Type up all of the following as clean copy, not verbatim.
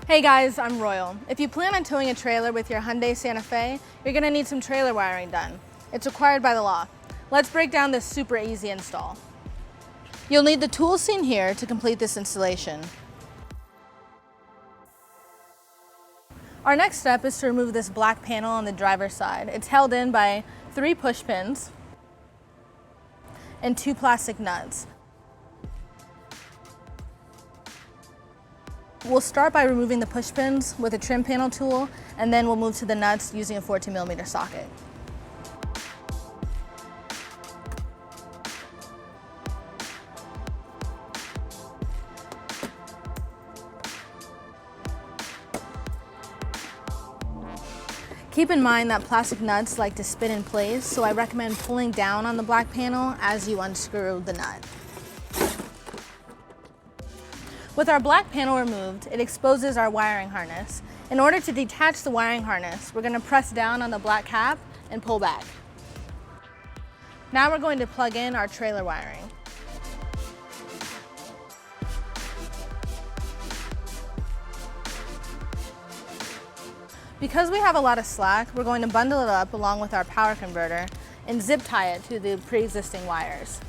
Hey guys, I'm Royal. If you plan on towing a trailer with your Hyundai Santa Fe, you're going to need some trailer wiring done. It's required by the law. Let's break down this super easy install. You'll need the tools seen here to complete this installation. Our next step is to remove this black panel on the driver's side. It's held in by 3 push pins and 2 plastic nuts. We'll start by removing the push pins with a trim panel tool, and then we'll move to the nuts using a 14mm socket. Keep in mind that plastic nuts like to spin in place, so I recommend pulling down on the black panel as you unscrew the nut. With our black panel removed, it exposes our wiring harness. In order to detach the wiring harness, we're going to press down on the black cap and pull back. Now we're going to plug in our trailer wiring. Because we have a lot of slack, we're going to bundle it up along with our power converter and zip tie it to the pre-existing wires.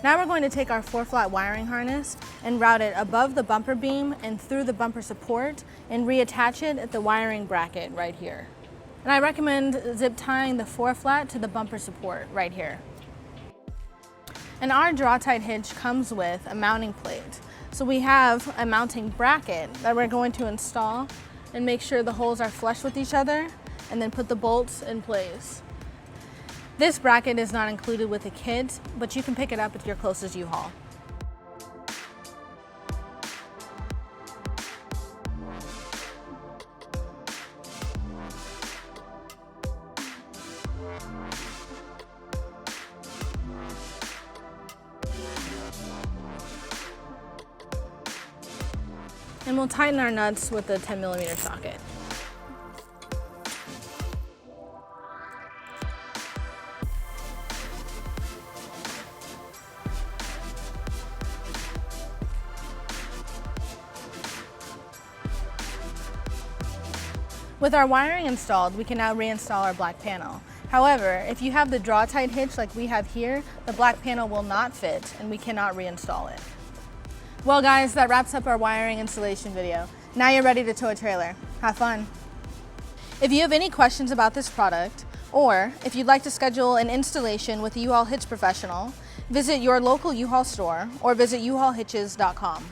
Now we're going to take our 4-flat wiring harness and route it above the bumper beam and through the bumper support and reattach it at the wiring bracket right here. And I recommend zip tying the 4-flat to the bumper support right here. And our draw-tied hitch comes with a mounting plate. So we have a mounting bracket that we're going to install and make sure the holes are flush with each other and then put the bolts in place. This bracket is not included with the kit, but you can pick it up at your closest U-Haul. And we'll tighten our nuts with a 10mm socket. With our wiring installed, we can now reinstall our black panel. However, if you have the draw-tied hitch like we have here, the black panel will not fit and we cannot reinstall it. Well guys, that wraps up our wiring installation video. Now you're ready to tow a trailer. Have fun. If you have any questions about this product, or if you'd like to schedule an installation with a U-Haul Hitch Professional, visit your local U-Haul store or visit uhaulhitches.com.